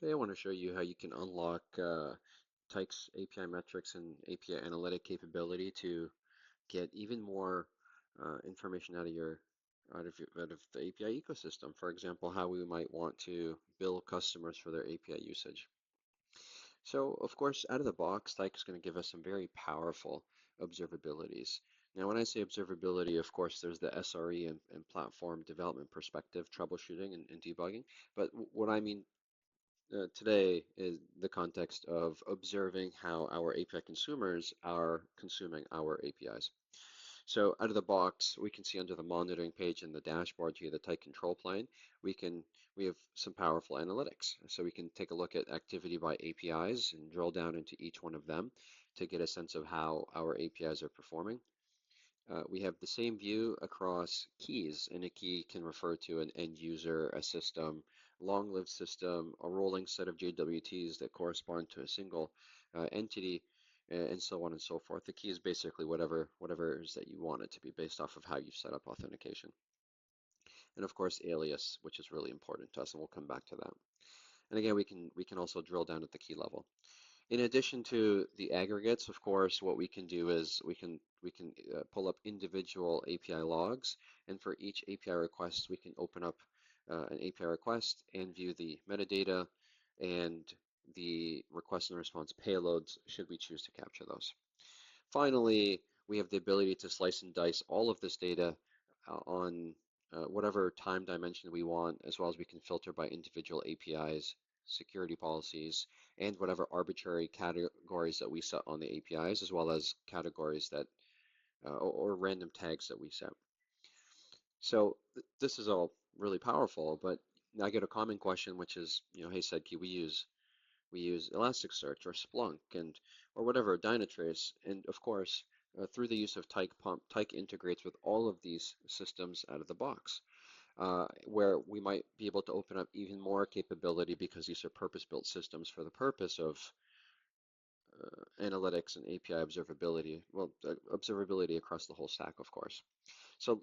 Today I want to show you how you can unlock Tyk's API metrics and API analytic capability to get even more information out of the API ecosystem. For example, how we might want to bill customers for their API usage. So, of course, out of the box, Tyke is going to give us some very powerful observabilities. Now, when I say observability, of course, there's the SRE and platform development perspective, troubleshooting and debugging. But what I mean today is the context of observing how our API consumers are consuming our APIs. So out of the box, we can see under the monitoring page in the dashboard here, the Type control plane, we have some powerful analytics. So we can take a look at activity by APIs and drill down into each one of them to get a sense of how our APIs are performing. We have the same view across keys, and a key can refer to an end user, a system, long-lived system, a rolling set of JWTs that correspond to a single entity, and so on and so forth. The key is basically whatever it is that you want it to be based off of how you've set up authentication. And of course, alias, which is really important to us, and we'll come back to that. And again, we can also drill down at the key level. In addition to the aggregates, of course, what we can do is we can pull up individual API logs, and for each API request, we can open up an API request and view the metadata and the request and response payloads should we choose to capture those. Finally, we have the ability to slice and dice all of this data on whatever time dimension we want, as well as we can filter by individual APIs, security policies, and whatever arbitrary categories that we set on the APIs, as well as categories that or random tags that we set. So this is all really powerful, but I get a common question, which is, hey, Sedki, we use Elasticsearch or Splunk and or whatever, Dynatrace, and of course, through the use of Tyk Pump, Tyk integrates with all of these systems out of the box, where we might be able to open up even more capability because these are purpose-built systems for the purpose of analytics and API observability, well, observability across the whole stack, of course. So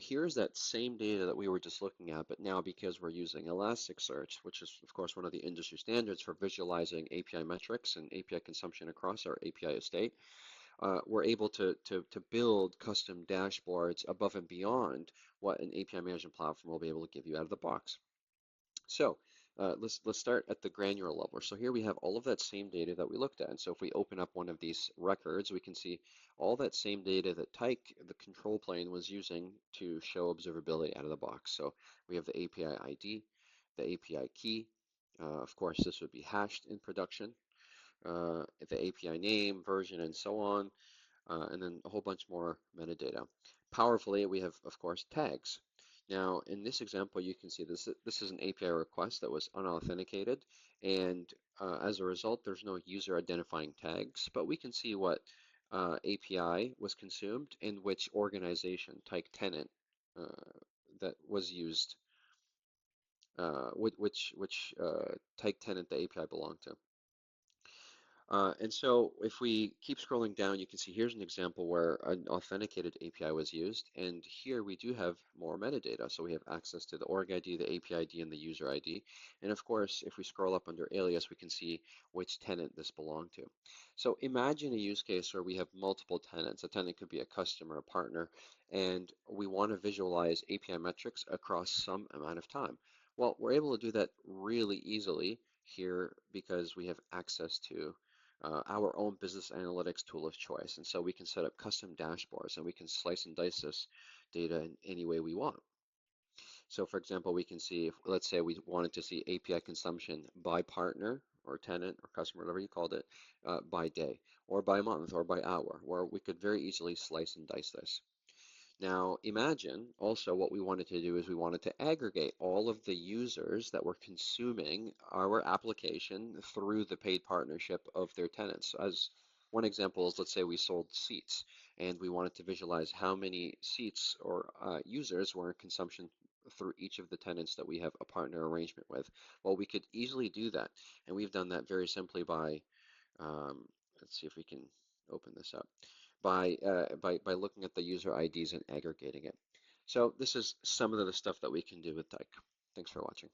here's that same data that we were just looking at, but now because we're using Elasticsearch, which is, of course, one of the industry standards for visualizing API metrics and API consumption across our API estate, we're able to build custom dashboards above and beyond what an API management platform will be able to give you out of the box. So let's start at the granular level. So here we have all of that same data that we looked at. And so if we open up one of these records, we can see all that same data that Tyk, the control plane, was using to show observability out of the box. So we have the API ID, the API key. Of course, this would be hashed in production. The API name, version, and so on, and then a whole bunch more metadata. Powerfully, we have, of course, tags. Now, in this example, you can see this is an API request that was unauthenticated, and as a result, there's no user identifying tags, but we can see what API was consumed and which organization, Tyk tenant, that was used, which Tyk tenant the API belonged to. And so if we keep scrolling down, you can see here's an example where an authenticated API was used. And here we do have more metadata. So we have access to the org ID, the API ID, and the user ID. And of course, if we scroll up under alias, we can see which tenant this belonged to. So imagine a use case where we have multiple tenants. A tenant could be a customer, a partner, and we want to visualize API metrics across some amount of time. Well, we're able to do that really easily here because we have access to our own business analytics tool of choice. And so we can set up custom dashboards and we can slice and dice this data in any way we want. So for example, we can see, if, let's say we wanted to see API consumption by partner or tenant or customer, whatever you called it, by day or by month or by hour, where we could very easily slice and dice this. Now imagine also what we wanted to do is we wanted to aggregate all of the users that were consuming our application through the paid partnership of their tenants. As one example is, let's say we sold seats and we wanted to visualize how many seats or users were in consumption through each of the tenants that we have a partner arrangement with. Well, we could easily do that, and we've done that very simply by, let's see if we can open this up by looking at the user IDs and aggregating it. So this is some of the stuff that we can do with Tyk. Thanks for watching.